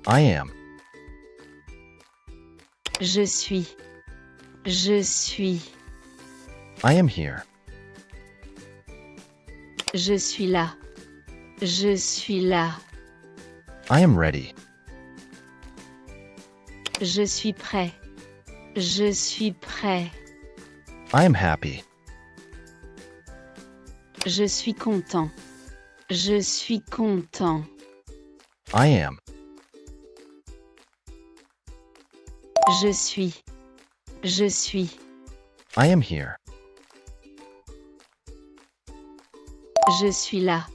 I am. Je suis. Je suis. I am here. Je suis là. Je suis là. I am ready. Je suis prêt. Je suis prêt. I am happy. Je suis content. Je suis content. I am. Je suis. Je suis. I am here. Je suis là.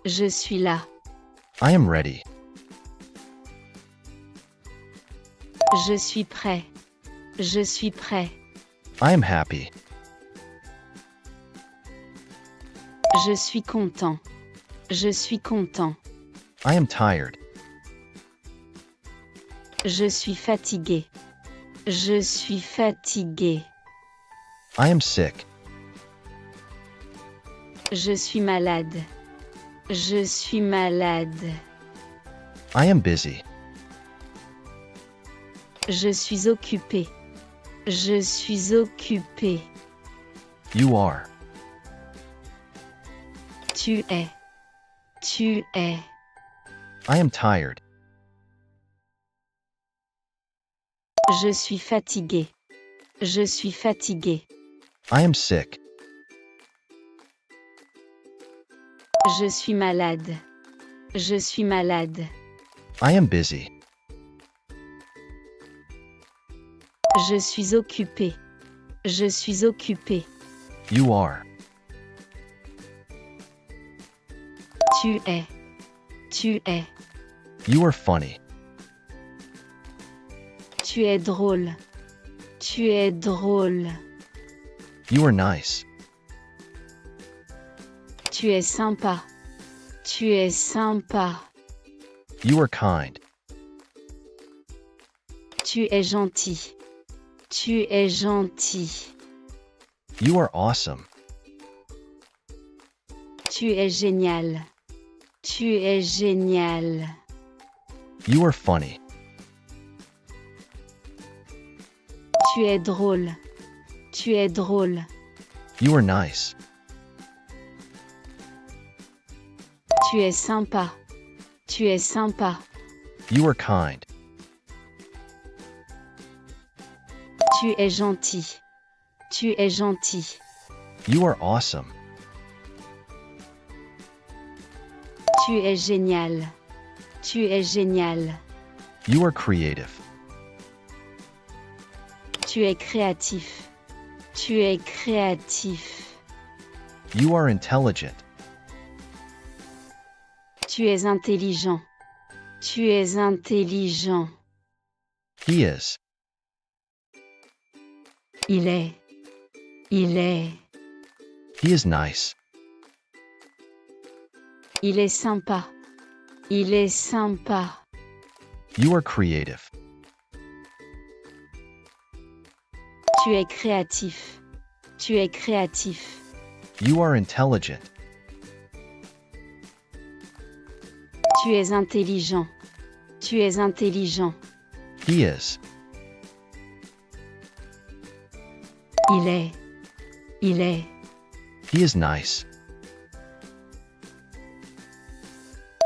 Je suis là. I am ready. Je suis prêt. Je suis prêt. I am happy. Je suis content. Je suis content. I am tired. Je suis fatigué. Je suis fatigué. I am sick. Je suis malade. Je suis malade. I am busy. Je suis occupé. Je suis occupé. You are. Tu es. Tu es. I am tired. Je suis fatigué. Je suis fatigué. I am sick. Je suis malade. Je suis malade. I am busy. Je suis occupé. Je suis occupé. You are. Tu es. Tu es. You are funny. Tu es drôle. Tu es drôle. You are nice. Tu es sympa. Tu es sympa. You are kind. Tu es gentil. Tu es gentil. You are awesome. Tu es génial. Tu es génial. You are funny. Tu es drôle. Tu es drôle. You are nice. Tu es sympa. Tu es sympa. You are kind. Tu es gentil. Tu es gentil. You are awesome. Tu es génial. Tu es génial. You are creative. Tu es créatif. Tu es créatif. You are intelligent. Tu es intelligent. Tu es intelligent. He is. Il est. Il est. He is nice. Il est sympa. Il est sympa. You are creative. Tu es créatif. Tu es créatif. You are intelligent. Tu es intelligent. Tu es intelligent. He is. Il est. Il est. He is nice.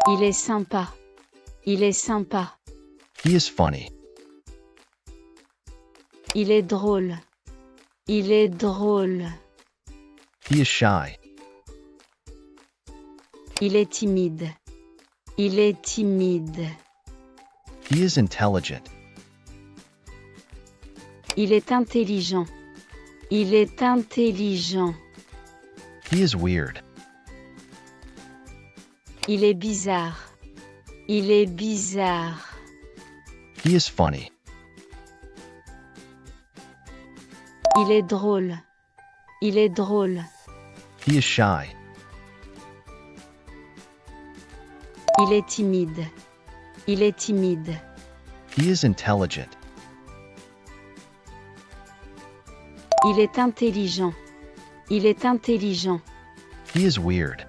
Il est sympa. Il est sympa. He is funny. Il est drôle. Il est drôle. He is shy. Il est timide. Il est timide. He is intelligent. Il est intelligent. Il est intelligent. He is weird. Il est bizarre. Il est bizarre. He is funny. Il est drôle. Il est drôle. He is shy. Il est timide. Il est timide. He is intelligent. Il est intelligent. Il est intelligent. He is weird.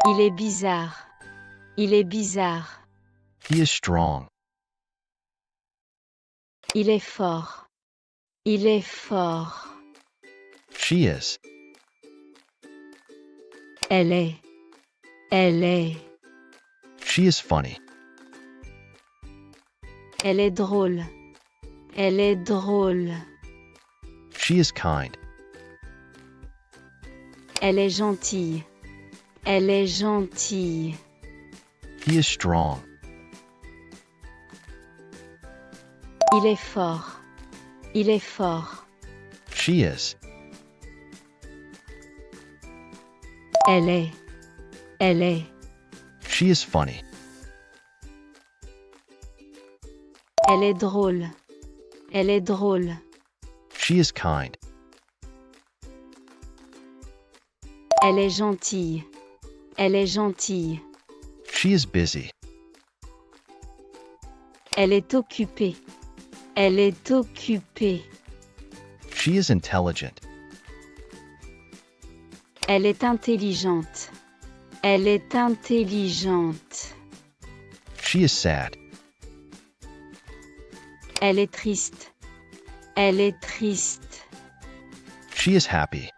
Il est bizarre. Il est bizarre. He is strong. Il est fort. Il est fort. She is. Elle est. Elle est. She is funny. Elle est drôle. Elle est drôle. She is kind. Elle est gentille. Elle est gentille. He is strong. Il est fort. Il est fort. She is. Elle est. Elle est. She is funny. Elle est drôle. Elle est drôle. She is kind. Elle est gentille. Elle est gentille. She is busy. Elle est occupée. Elle est occupée. She is intelligent. Elle est intelligente. Elle est intelligente. She is sad. Elle est triste. Elle est triste. She is happy.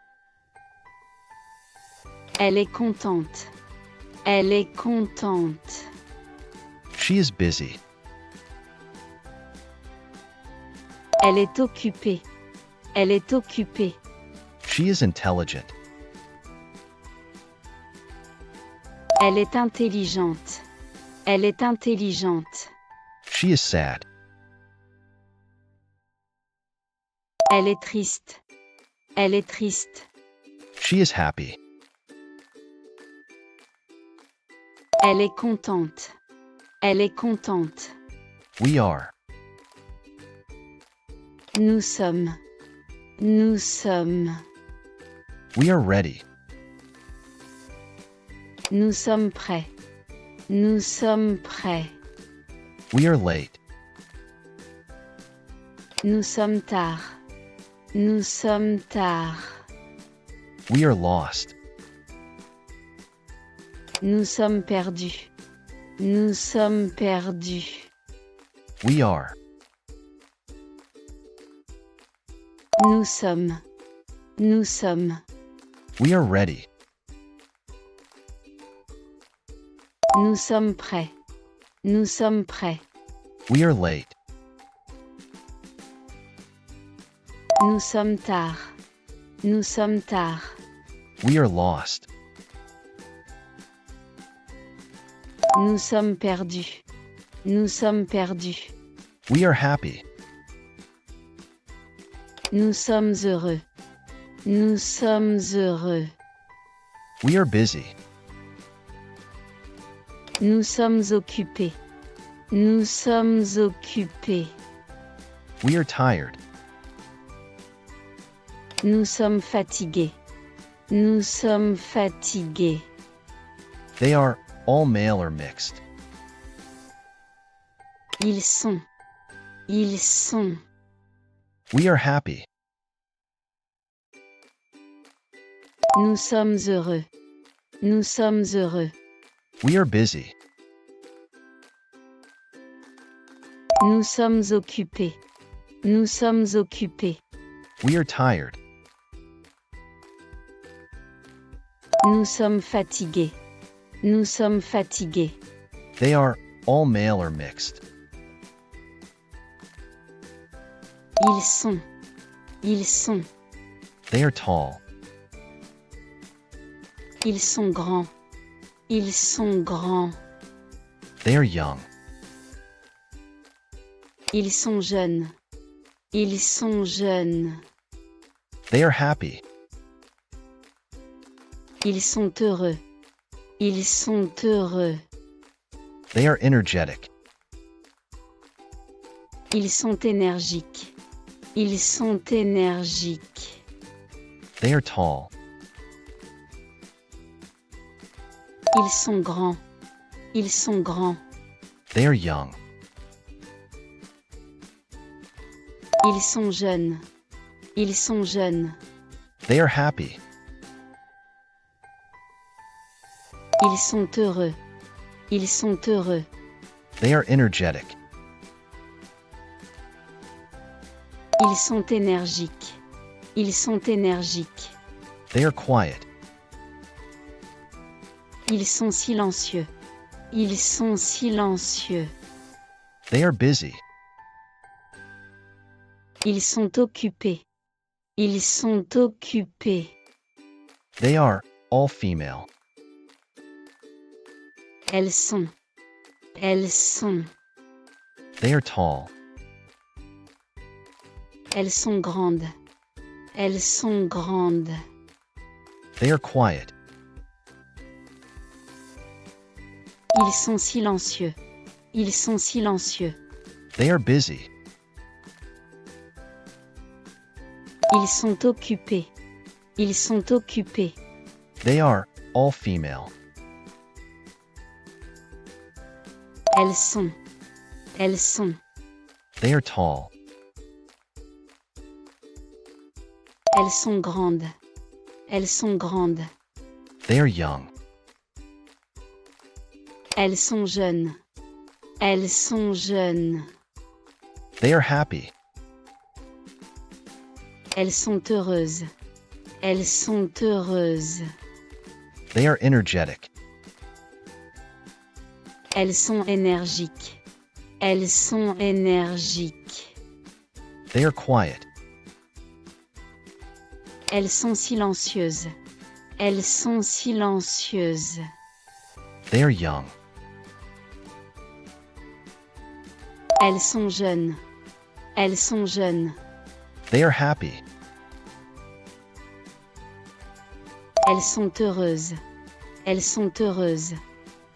Elle est contente. Elle est contente. She is busy. Elle est occupée. Elle est occupée. She is intelligent. Elle est intelligente. Elle est intelligente. She is sad. Elle est triste. Elle est triste. She is happy. Elle est contente. Elle est contente. We are. Nous sommes. Nous sommes. We are ready. Nous sommes prêts. Nous sommes prêts. We are late. Nous sommes tard. Nous sommes tard. We are lost. Nous sommes perdus. Nous sommes perdus. We are. Nous sommes. Nous sommes. We are ready. Nous sommes prêts. Nous sommes prêts. We are late. Nous sommes tard. Nous sommes tard. We are lost. Nous sommes perdus. Nous sommes perdus. We are happy. Nous sommes heureux. Nous sommes heureux. We are busy. Nous sommes occupés. Nous sommes occupés. We are tired. Nous sommes fatigués. Nous sommes fatigués. They are all male or mixed. Ils sont. Ils sont. We are happy. Nous sommes heureux. Nous sommes heureux. We are busy. Nous sommes occupés. Nous sommes occupés. We are tired. Nous sommes fatigués. Nous sommes fatigués. They are all male or mixed. Ils sont. Ils sont. They are tall. Ils sont grands. Ils sont grands. They are young. Ils sont jeunes. Ils sont jeunes. They are happy. Ils sont heureux. Ils sont heureux. They are energetic. Ils sont énergiques. Ils sont énergiques. They are tall. Ils sont grands. Ils sont grands. They are young. Ils sont jeunes. Ils sont jeunes. They are happy. Ils sont heureux. Ils sont heureux. They are energetic. Ils sont énergiques. Ils sont énergiques. They are quiet. Ils sont silencieux. Ils sont silencieux. They are busy. Ils sont occupés. Ils sont occupés. They are all female. Elles sont. Elles sont. They are tall. Elles sont grandes. Elles sont grandes. They are quiet. Ils sont silencieux. Ils sont silencieux. They are busy. Ils sont occupés. Ils sont occupés. They are all female. Elles sont. Elles sont. They are tall. Elles sont grandes. Elles sont grandes. They are young. Elles sont jeunes. Elles sont jeunes. They are happy. Elles sont heureuses. Elles sont heureuses. They are energetic. Elles sont énergiques. Elles sont énergiques. They are quiet. Elles sont silencieuses. Elles sont silencieuses. They are young. Elles sont jeunes. Elles sont jeunes. They are happy. Elles sont heureuses. Elles sont heureuses.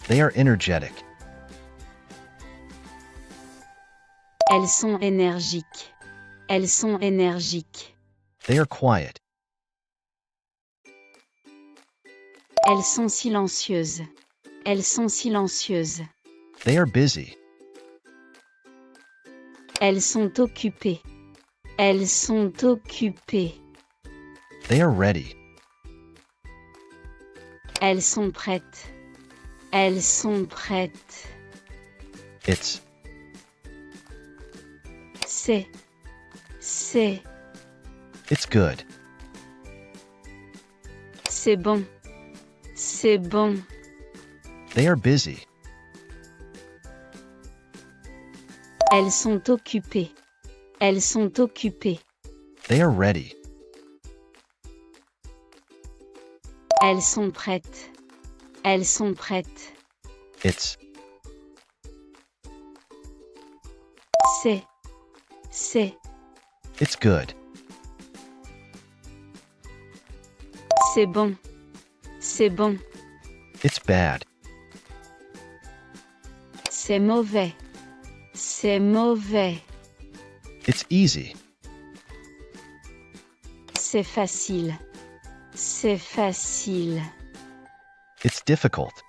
They are energetic. Elles sont énergiques. Elles sont énergiques. They are quiet. Elles sont silencieuses. Elles sont silencieuses. They are busy. Elles sont occupées. Elles sont occupées. They are ready. Elles sont prêtes. Elles sont prêtes. It's. C'est. It's good. C'est bon. C'est bon. They are busy. Elles sont occupées. Elles sont occupées. They are ready. Elles sont prêtes. Elles sont prêtes. It's. C'est. It's good. C'est bon. C'est bon. It's bad. C'est mauvais. C'est mauvais. It's easy. C'est facile. C'est facile. It's difficult.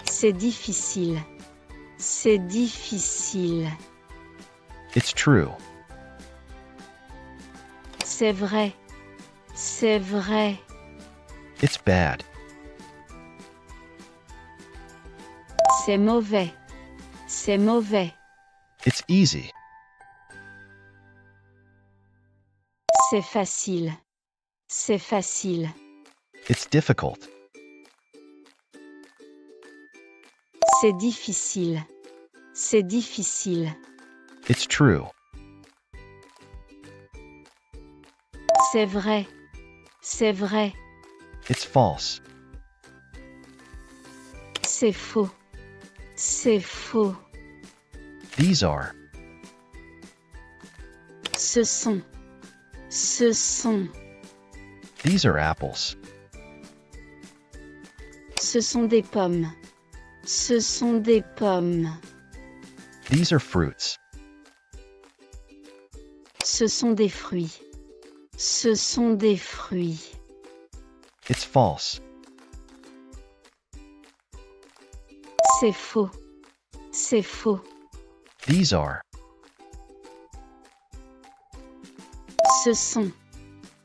C'est difficile. C'est difficile. It's true. C'est vrai. C'est vrai. It's bad. C'est mauvais. C'est mauvais. It's easy. C'est facile. C'est facile. It's difficult. C'est difficile. C'est difficile. It's true. C'est vrai. C'est vrai. It's false. C'est faux. C'est faux. These are. Ce sont. Ce sont. These are apples. Ce sont des pommes. Ce sont des pommes. These are fruits. Ce sont des fruits. Ce sont des fruits. It's false. C'est faux. C'est faux. These are. Ce sont.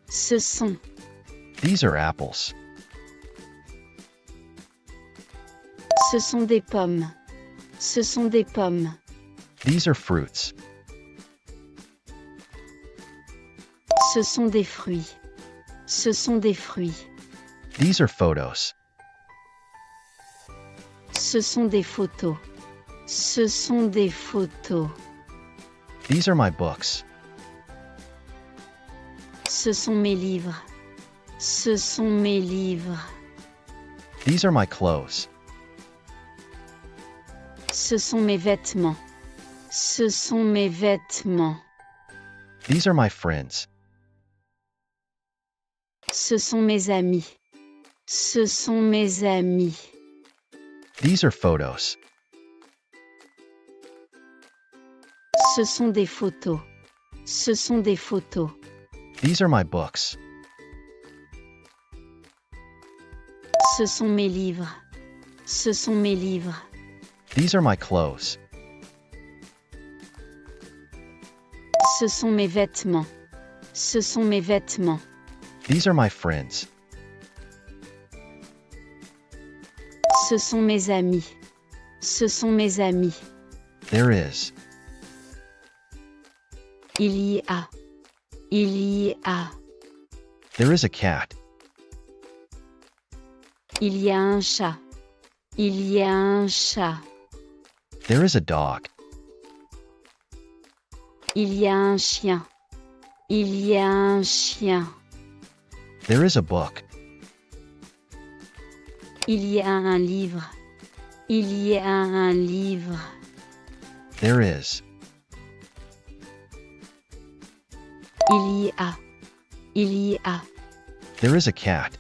Ce sont. These are apples. Ce sont des pommes. Ce sont des pommes. These are fruits. Ce sont des fruits. Ce sont des fruits. These are photos. Ce sont des photos. Ce sont des photos. These are my books. Ce sont mes livres. Ce sont mes livres. These are my clothes. Ce sont mes vêtements. Ce sont mes vêtements. These are my friends. Ce sont mes amis. Ce sont mes amis. These are photos. Ce sont des photos. Ce sont des photos. These are my books. Ce sont mes livres. Ce sont mes livres. These are my clothes. Ce sont mes vêtements. Ce sont mes vêtements. These are my friends. Ce sont mes amis. Ce sont mes amis. There is. Il y a. Il y a. There is a cat. Il y a un chat. Il y a un chat. There is a dog. Il y a un chien. Il y a un chien. There is a book. Il y a un livre. Il y a un livre. There is. Il y a. Il y a. There is a cat.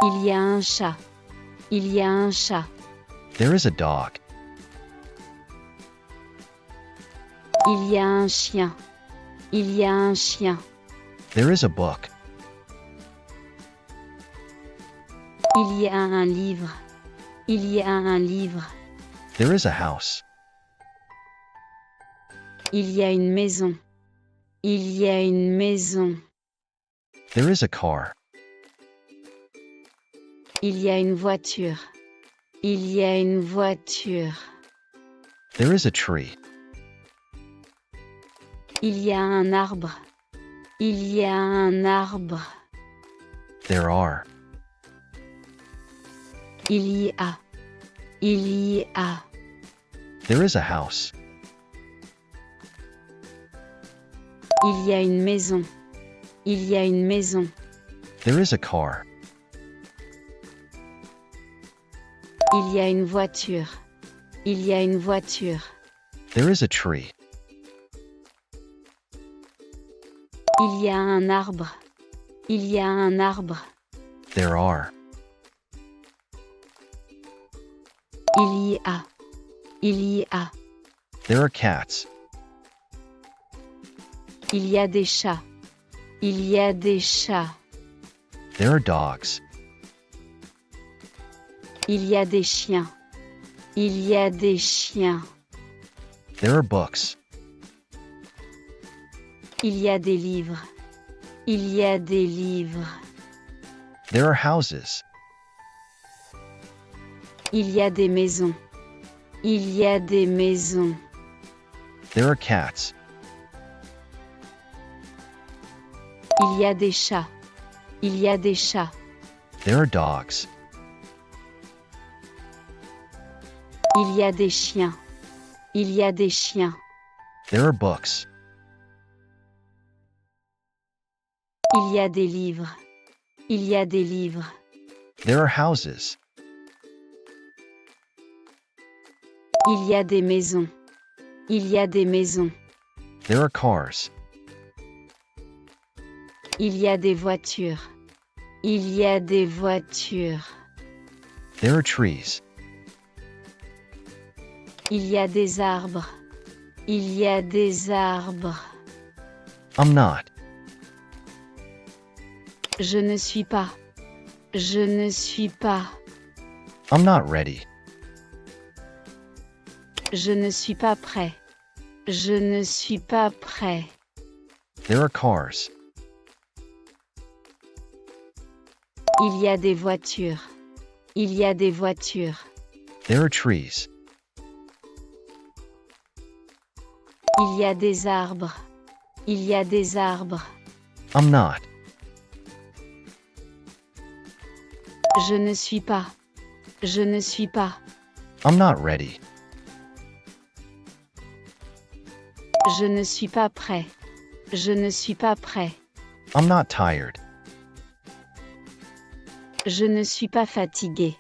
Il y a un chat. Il y a un chat. There is a dog. Il y a un chien. Il y a un chien. There is a book. Il y a un livre. Il y a un livre. There is a house. Il y a une maison. Il y a une maison. There is a car. Il y a une voiture. Il y a une voiture. There is a tree. Il y a un arbre. Il y a un arbre. There are. Il y a. Il y a. There is a house. Il y a une maison. Il y a une maison. There is a car. Il y a une voiture. Il y a une voiture. There is a tree. Il y a un arbre. Il y a un arbre. There are. Il y a. Il y a. There are cats. Il y a des chats. Il y a des chats. There are dogs. Il y a des chiens. Il y a des chiens. There are books. Il y a des livres. Il y a des livres. There are houses. Il y a des maisons. Il y a des maisons. There are cats. Il y a des chats. Il y a des chats. There are dogs. Il y a des chiens. Il y a des chiens. There are books. Il y a des livres. Il y a des livres. There are houses. Il y a des maisons. Il y a des maisons. There are cars. Il y a des voitures. Il y a des voitures. There are trees. Il y a des arbres. Il y a des arbres. I'm not. Je ne suis pas. Je ne suis pas. I'm not ready. Je ne suis pas prêt. Je ne suis pas prêt. There are cars. Il y a des voitures. Il y a des voitures. There are trees. Il y a des arbres. Il y a des arbres. I'm not. Je ne suis pas. Je ne suis pas. I'm not ready. Je ne suis pas prêt. Je ne suis pas prêt. I'm not tired. Je ne suis pas fatigué.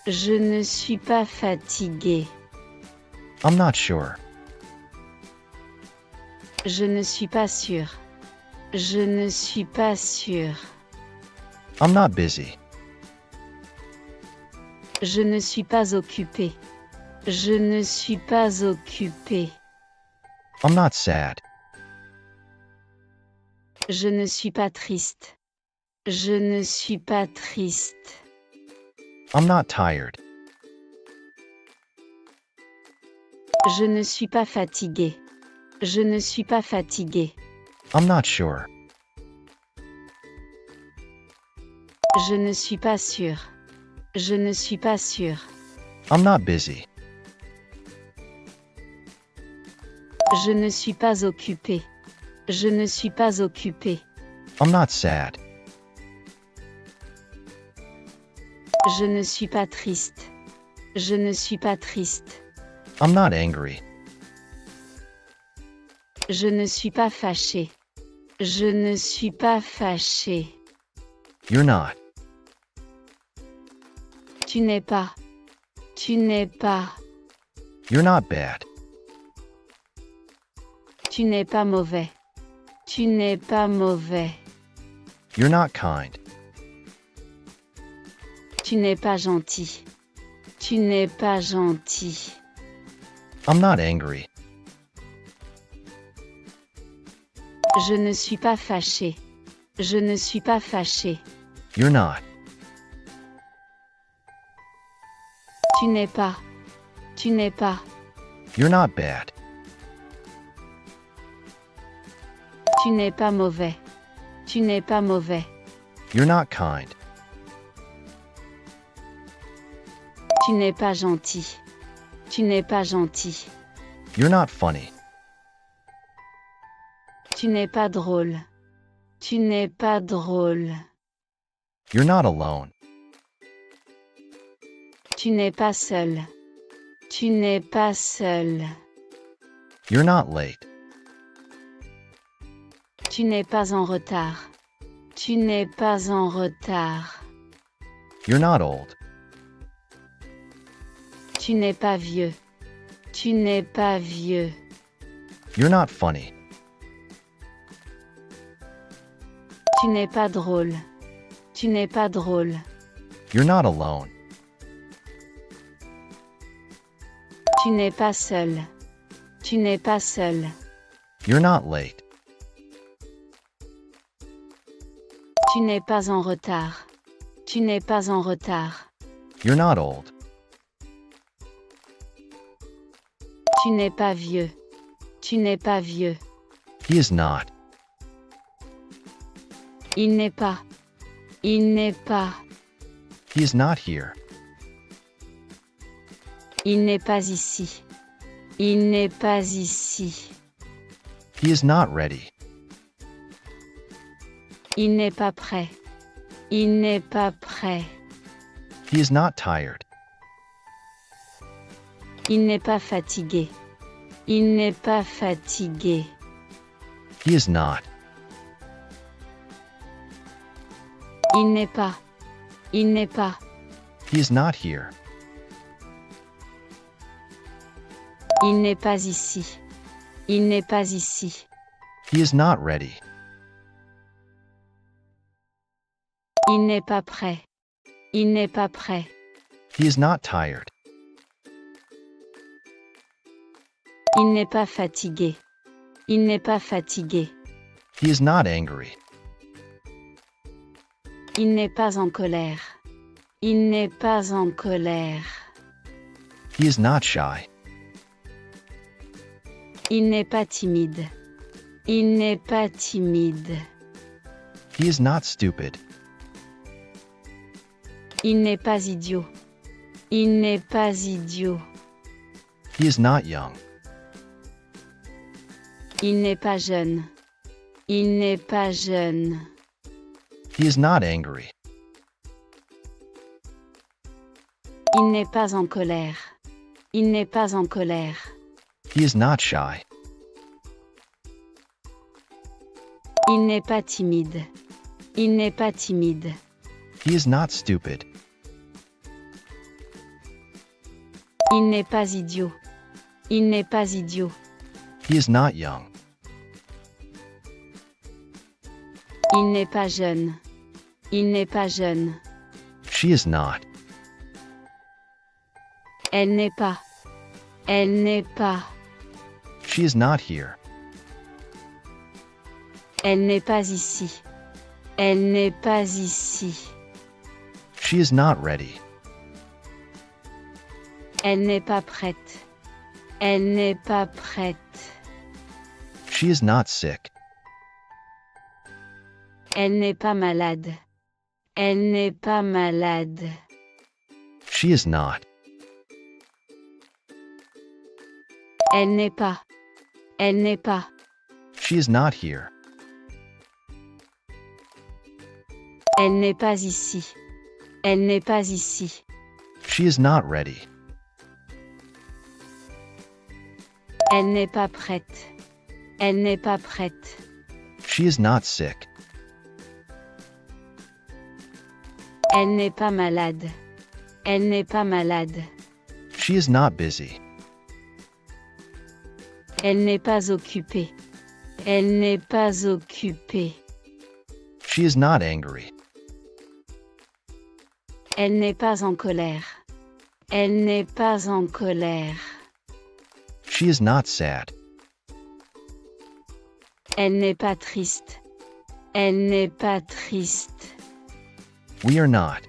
Je ne suis pas fatigué. I'm not sure. Je ne suis pas sûr. Je ne suis pas sûr. I'm not busy. Je ne suis pas occupé. Je ne suis pas occupé. I'm not sad. Je ne suis pas triste. Je ne suis pas triste. I'm not tired. Je ne suis pas fatigué. Je ne suis pas fatigué. I'm not sure. Je ne suis pas sûr. Je ne suis pas sûr. I'm not busy. Je ne suis pas occupé. Je ne suis pas occupé. I'm not sad. Je ne suis pas triste. Je ne suis pas triste. I'm not angry. Je ne suis pas fâché. Je ne suis pas fâché. You're not. Tu n'es pas. Tu n'es pas. You're not bad. Tu n'es pas mauvais. Tu n'es pas mauvais. You're not kind. Tu n'es pas gentil. Tu n'es pas gentil. I'm not angry. Je ne suis pas fâché. Je ne suis pas fâché. You're not. Tu n'es pas. Tu n'es pas. You're not bad. Tu n'es pas mauvais. Tu n'es pas mauvais. You're not kind. Tu n'es pas gentil. Tu n'es pas gentil. You're not funny. Tu n'es pas drôle. Tu n'es pas drôle. You're not alone. Tu n'es pas seul. Tu n'es pas seul. You're not late. Tu n'es pas en retard. Tu n'es pas en retard. You're not old. Tu n'es pas vieux. Tu n'es pas vieux. You're not funny. Tu n'es pas drôle. Tu n'es pas drôle. You're not alone. Tu n'es pas seul. Tu n'es pas seul. You're not late. Tu n'es pas en retard. Tu n'es pas en retard. You're not old. Tu n'es pas vieux. Tu n'es pas vieux. He is not. Il n'est pas. Il n'est pas. He is not here. Il n'est pas ici. Il n'est pas ici. He is not ready. Il n'est pas prêt. Il n'est pas prêt. He is not tired. Il n'est pas fatigué. Il n'est pas fatigué. He is not. Il n'est pas. Il n'est pas. He is not here. Il n'est pas ici. Il n'est pas ici. He is not ready. Il n'est pas prêt. Il n'est pas prêt. He is not tired. Il n'est pas fatigué. Il n'est pas fatigué. He is not angry. Il n'est pas en colère. Il n'est pas en colère. He is not shy. Il n'est pas timide. Il n'est pas timide. He is not stupid. Il n'est pas idiot. Il n'est pas idiot. He is not young. Il n'est pas jeune. Il n'est pas jeune. He is not angry. Il n'est pas en colère. Il n'est pas en colère. He is not shy. Il n'est pas timide. Il n'est pas timide. He is not stupid. Il n'est pas idiot. Il n'est pas idiot. He is not young. Il n'est pas jeune. Il n'est pas jeune. She is not. Elle n'est pas. Elle n'est pas. She is not here. Elle n'est pas ici. Elle n'est pas ici. She is not ready. Elle n'est pas prête. Elle n'est pas prête. She is not sick. Elle n'est pas malade. Elle n'est pas malade. She is not. Elle n'est pas. Elle n'est pas. She is not here. Elle n'est pas ici. Elle n'est pas ici. She is not ready. Elle n'est pas prête. Elle n'est pas prête. She is not sick. Elle n'est pas malade. Elle n'est pas malade. She is not busy. Elle n'est pas occupée. Elle n'est pas occupée. She is not angry. Elle n'est pas en colère. Elle n'est pas en colère. She is not sad. Elle n'est pas triste. Elle n'est pas triste. We are not.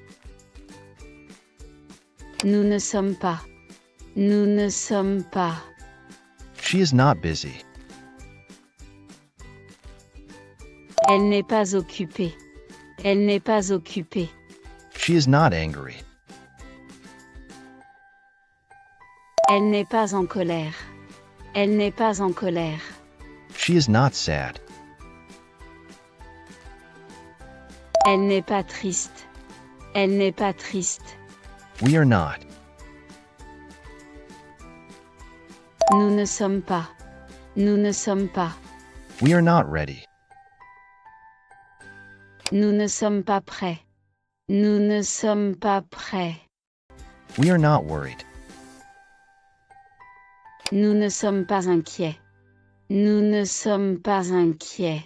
Nous ne sommes pas. Nous ne sommes pas. She is not busy. Elle n'est pas occupée. Elle n'est pas occupée. She is not angry. Elle n'est pas en colère. Elle n'est pas en colère. She is not sad. Elle n'est pas triste. Elle n'est pas triste. We are not. Nous ne sommes pas. Nous ne sommes pas. We are not ready. Nous ne sommes pas prêts. Nous ne sommes pas prêts. We are not worried. Nous ne sommes pas inquiets. Nous ne sommes pas inquiets.